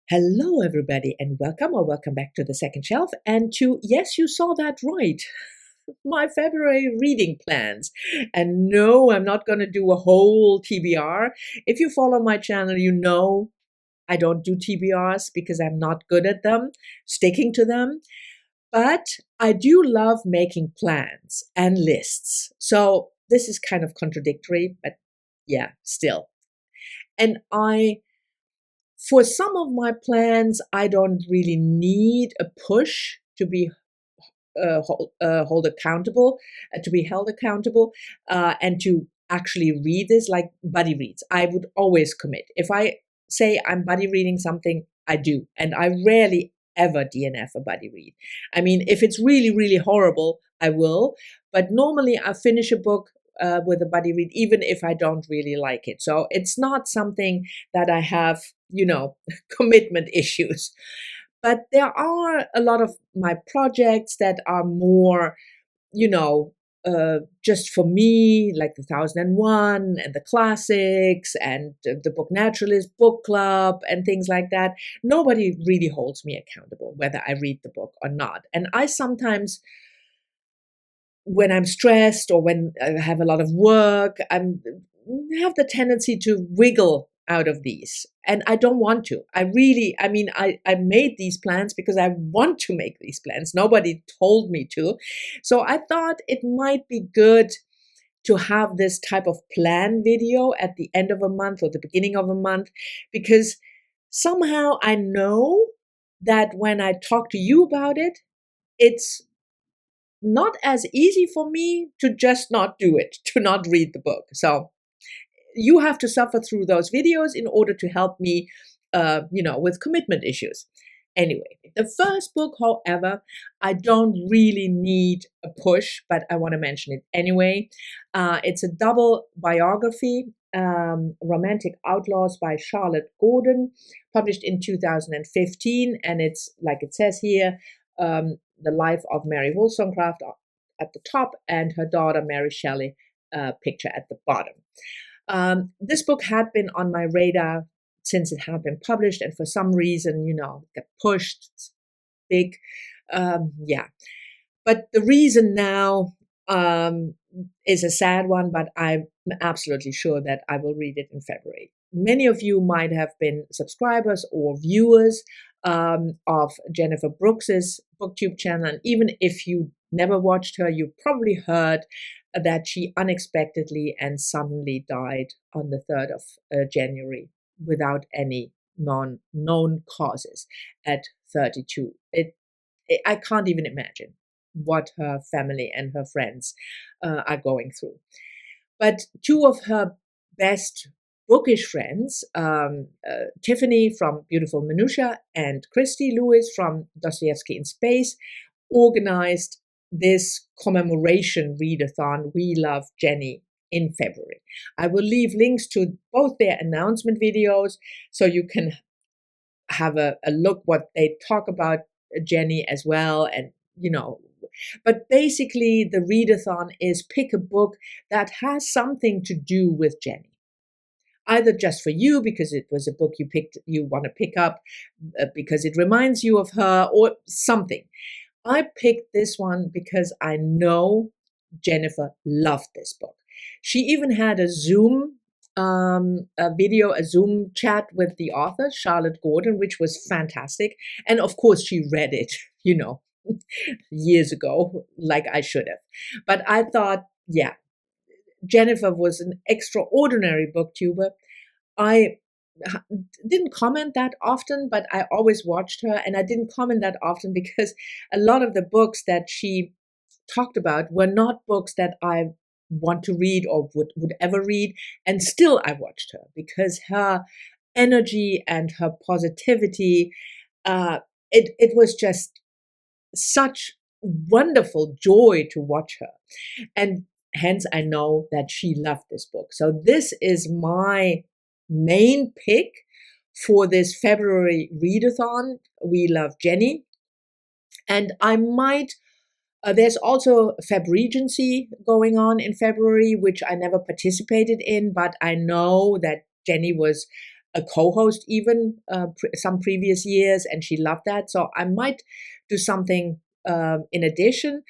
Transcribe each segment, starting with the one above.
Hello, everybody, and welcome back to the second shelf. And to, yes, you saw that right, my February reading plans. And no, I'm not going to do a whole TBR. If you follow my channel, you know I don't do TBRs because I'm not good at them, sticking to them. But I do love making plans and lists. So this is kind of contradictory, but yeah, still. And for some of my plans, I don't really need a push to be hold accountable, to be held accountable, and to actually read this like buddy reads. I would always commit. If I say I'm buddy reading something, I do, and I rarely ever DNF a buddy read. I mean, if it's really, really horrible, I will. But normally, I finish a book with a buddy read, even if I don't really like it. So it's not something that I have, commitment issues. But there are a lot of my projects that are more, just for me, like the 1001 and the classics and the book Naturalist, Bookclub, and things like that. Nobody really holds me accountable, whether I read the book or not. And I sometimes, when I'm stressed or when I have a lot of work, I have the tendency to wiggle out of these. And I don't want to. I made these plans because I want to make these plans. Nobody told me to. So I thought it might be good to have this type of plan video at the end of a month or the beginning of a month, because somehow I know that when I talk to you about it, it's not as easy for me to just not do it, to not read the book. So you have to suffer through those videos in order to help me, with commitment issues. Anyway, the first book, however, I don't really need a push, but I want to mention it anyway. It's a double biography, Romantic Outlaws by Charlotte Gordon, published in 2015. And it's, like it says here, the life of Mary Wollstonecraft at the top and her daughter Mary Shelley picture at the bottom. This book had been on my radar since it had been published, and for some reason, got pushed. It's big, But the reason now is a sad one, but I'm absolutely sure that I will read it in February. Many of you might have been subscribers or viewers of Jennifer Brooks's Booktube channel, and even if you never watched her, you probably heard that she unexpectedly and suddenly died on the 3rd of January without any known causes at 32. I can't even imagine what her family and her friends are going through. But two of her best bookish friends, Tiffany from Beautiful Minutia and Christy Lewis from Dostoevsky in Space, organized this commemoration readathon, We Love Jenny, in February. I will leave links to both their announcement videos so you can have a look what they talk about Jenny as well. And, but basically the readathon is pick a book that has something to do with Jenny. Either just for you because it was a book you want to pick up because it reminds you of her, or something. I picked this one because I know Jennifer loved this book. She even had a Zoom Zoom chat with the author, Charlotte Gordon, which was fantastic. And of course, she read it, years ago, like I should have. But I thought, yeah, Jennifer was an extraordinary booktuber. I didn't comment that often, but I always watched her, and I didn't comment that often because a lot of the books that she talked about were not books that I want to read or would ever read, and still I watched her because her energy and her positivity, it was just such wonderful joy to watch her. And hence I know that she loved this book. So this is my main pick for this February readathon, We Love Jenny. And I might, there's also Feb Regency going on in February, which I never participated in, but I know that Jenny was a co-host even some previous years, and she loved that. So I might do something in addition.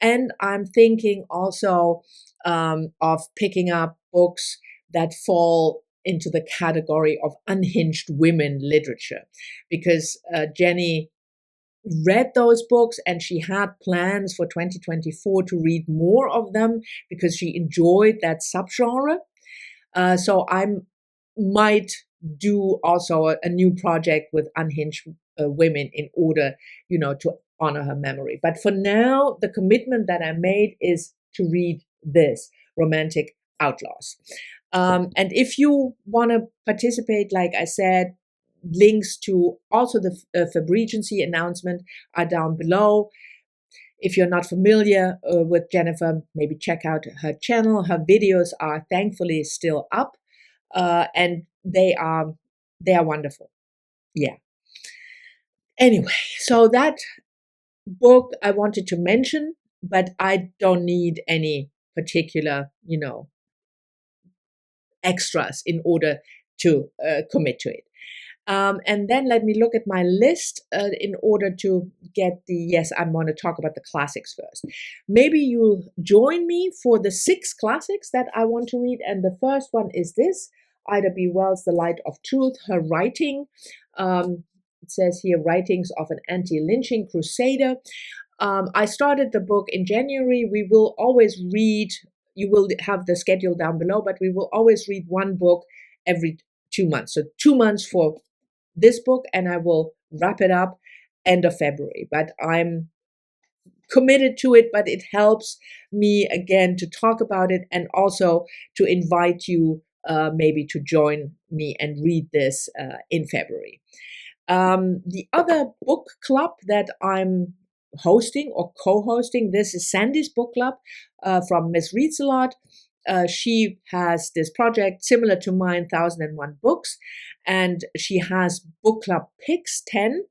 And I'm thinking also of picking up books that fall into the category of unhinged women literature, because Jenny read those books and she had plans for 2024 to read more of them because she enjoyed that subgenre. So I might do also a new project with unhinged women in order, to honor her memory. But for now, the commitment that I made is to read this, Romantic Outlaws. And if you want to participate, like I said, links to also the Fabrigency announcement are down below. If you're not familiar with Jennifer, maybe check out her channel. Her videos are thankfully still up, and they are wonderful. Yeah. Anyway, so that book I wanted to mention, but I don't need any particular, extras in order to commit to it. And then let me look at my list in order to get yes, I'm going to talk about the classics first. Maybe you'll join me for the 6 classics that I want to read. And the first one is this, Ida B. Wells' The Light of Truth, her writing. It says here, Writings of an Anti-Lynching Crusader. I started the book in January. We will always read, you will have the schedule down below, but we will always read one book every 2 months. So 2 months for this book, and I will wrap it up end of February. But I'm committed to it, but it helps me again to talk about it and also to invite you maybe to join me and read this in February. The other book club that I'm hosting or co-hosting, this is Sandy's book club from Miss Reads a Lot. She has this project similar to mine, 1001 Books, and she has book club picks, 10.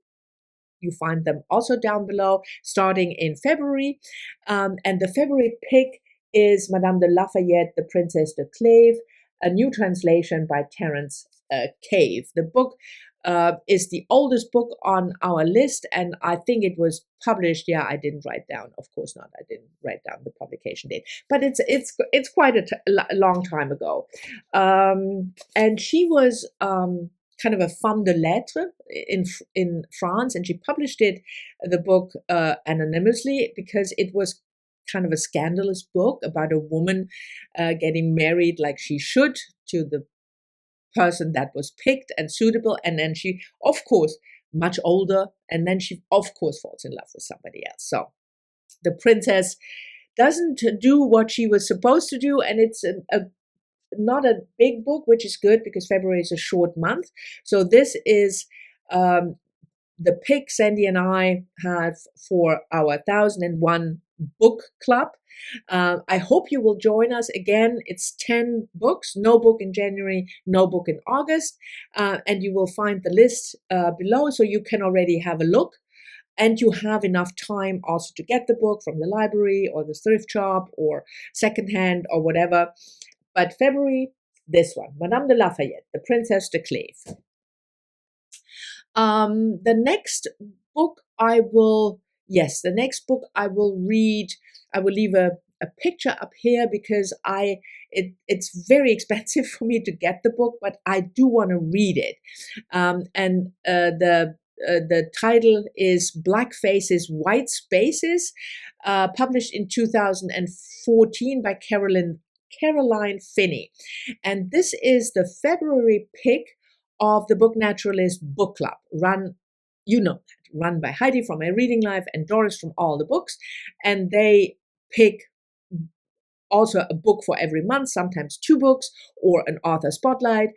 You find them also down below, starting in February. And the February pick is Madame de Lafayette, the Princess de Cleves, a new translation by Terence Cave. The book is the oldest book on our list, and I think it was published. Yeah, I didn't write down. Of course not. I didn't write down the publication date, but it's quite a long time ago. And she was kind of a femme de lettres in France, and she published the book anonymously because it was kind of a scandalous book about a woman getting married like she should to the person that was picked and suitable, and then she, of course, much older, and then she, of course, falls in love with somebody else. So the princess doesn't do what she was supposed to do, and it's not a big book, which is good because February is a short month. So this is the pick Sandy and I have for our 1001 book club. I hope you will join us again. It's 10 books, no book in January, no book in August. And you will find the list below so you can already have a look. And you have enough time also to get the book from the library or the thrift shop or secondhand or whatever. But February, this one, Madame de Lafayette, the Princess de Cleves. The next book I will read, I will leave a picture up here because it's very expensive for me to get the book, but I do want to read it. And the title is Black Faces, White Spaces, published in 2014 by Caroline Finney. And this is the February pick of the Book Naturalist book club, run by Heidi from My Reading Life and Doris from All the Books. And they pick also a book for every month, sometimes 2 books or an author spotlight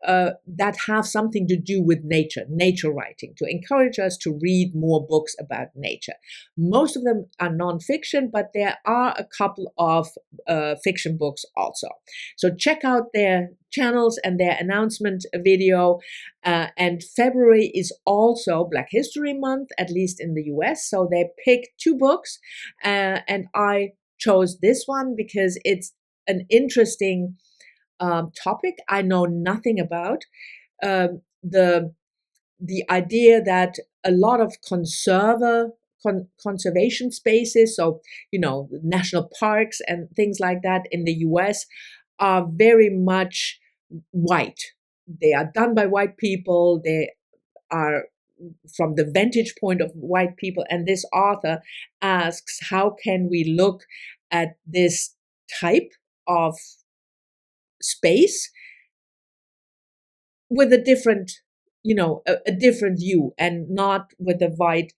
that have something to do with nature writing, to encourage us to read more books about nature. Most of them are nonfiction, but there are a couple of fiction books also. So check out their channels and their announcement video. And February is also Black History Month, at least in the US. So they pick 2 books and I chose this one because it's an interesting topic I know nothing about. the idea that a lot of conservation spaces, so national parks and things like that in the US, are very much white. They are done by white people. They are from the vantage point of white people. And this author asks, how can we look at this type of space with a different, a different view, and not with a white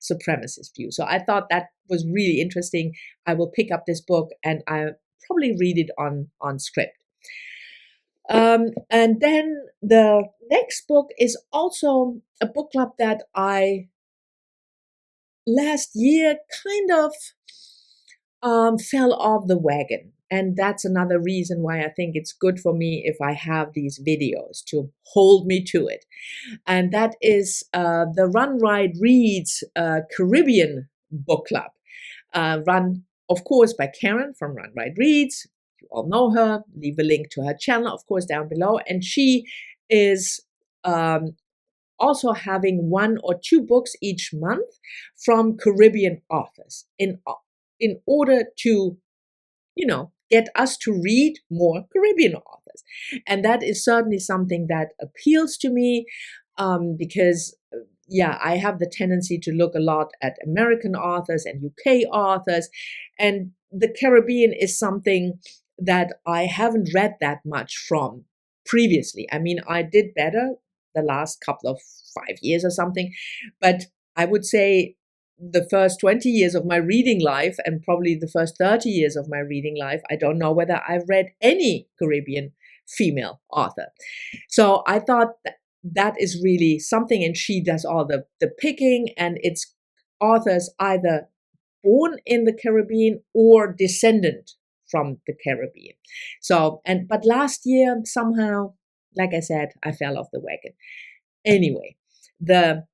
supremacist view. So I thought that was really interesting. I will pick up this book and I'll probably read it on script. And then the next book is also a book club that I last year kind of fell off the wagon. And that's another reason why I think it's good for me if I have these videos to hold me to it. And that is the Run, Ride, Reads Caribbean book club, run, of course, by Karen from Run, Ride, Reads. You all know her. Leave a link to her channel, of course, down below. And she is also having 1 or 2 books each month from Caribbean authors in order to, get us to read more Caribbean authors. And that is certainly something that appeals to me because, I have the tendency to look a lot at American authors and UK authors. And the Caribbean is something that I haven't read that much from previously. I mean, I did better the last couple of 5 years or something, but I would say the first 20 years of my reading life, and probably the first 30 years of my reading life, I don't know whether I've read any Caribbean female author. So I thought that is really something, and she does all the picking, and it's authors either born in the Caribbean or descendant from the Caribbean. So, but last year, somehow, like I said, I fell off the wagon. Anyway, the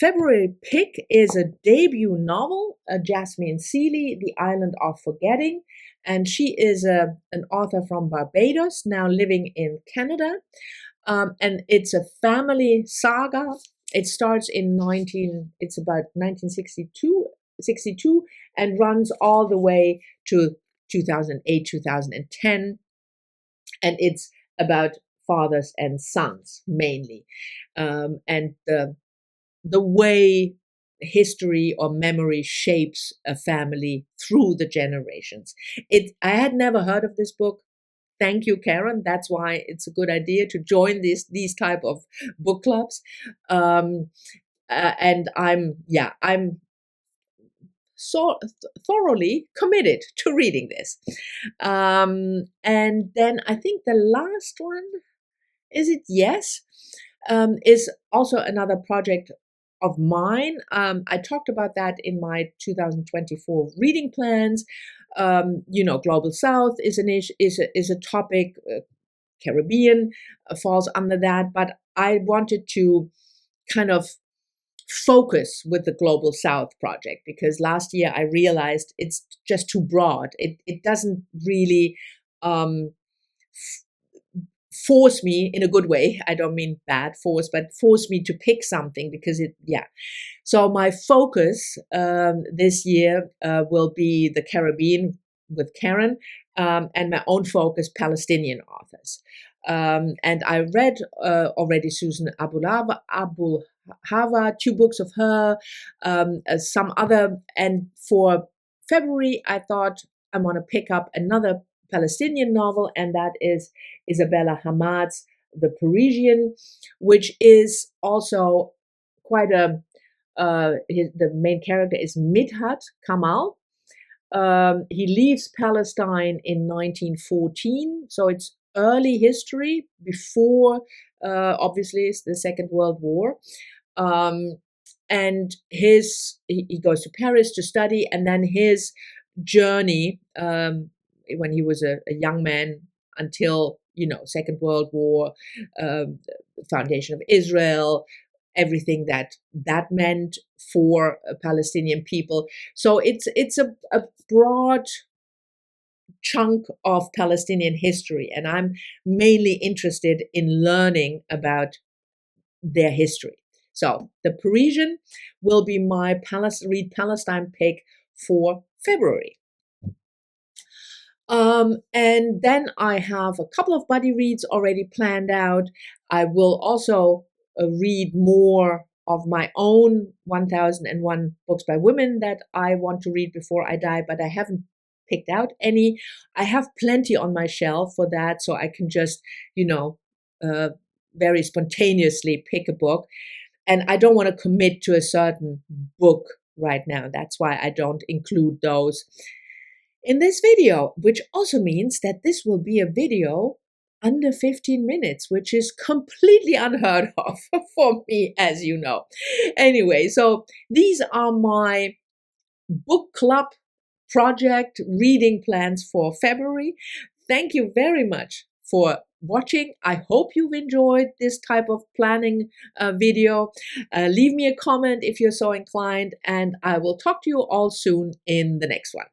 February pick is a debut novel, Jasmine Seeley, The Island of Forgetting. And she is an author from Barbados, now living in Canada. And it's a family saga. It starts it's about 1962, and runs all the way to 2008, 2010. And it's about fathers and sons mainly. And the way history or memory shapes a family through the generations. I had never heard of this book. Thank you, Karen. That's why it's a good idea to join these type of book clubs. And I'm so thoroughly committed to reading this. And then I think the last one, is it? Yes, is also another project of mine. I talked about that in my 2024 reading plans. Global South is a topic. Caribbean falls under that, but I wanted to kind of focus with the Global South project, because last year I realized it's just too broad. It doesn't really force me in a good way. I don't mean bad force, but force me to pick something, because So my focus this year will be the Caribbean with Karen, and my own focus, Palestinian authors. And I read already Susan Abulhava, 2 books of her, some other. And for February, I thought I want to pick up another Palestinian novel, and that is Isabella Hamad's The Parisian, which is also quite the main character is Midhat Kamal. He leaves Palestine in 1914, so it's early history before, obviously, it's the Second World War. And he goes to Paris to study, and then his journey when he was a young man until, Second World War, foundation of Israel, everything that meant for Palestinian people. So it's a broad chunk of Palestinian history, and I'm mainly interested in learning about their history. So the Parisian will be my Read Palestine pick for February. And then I have a couple of buddy reads already planned out. I will also read more of my own 1001 books by women that I want to read before I die, but I haven't picked out any. I have plenty on my shelf for that, so I can just, very spontaneously pick a book. And I don't want to commit to a certain book right now. That's why I don't include those in this video, which also means that this will be a video under 15 minutes, which is completely unheard of for me, as you know. Anyway, so these are my book club project reading plans for February. Thank you very much for watching. I hope you've enjoyed this type of planning video. Leave me a comment if you're so inclined, and I will talk to you all soon in the next one.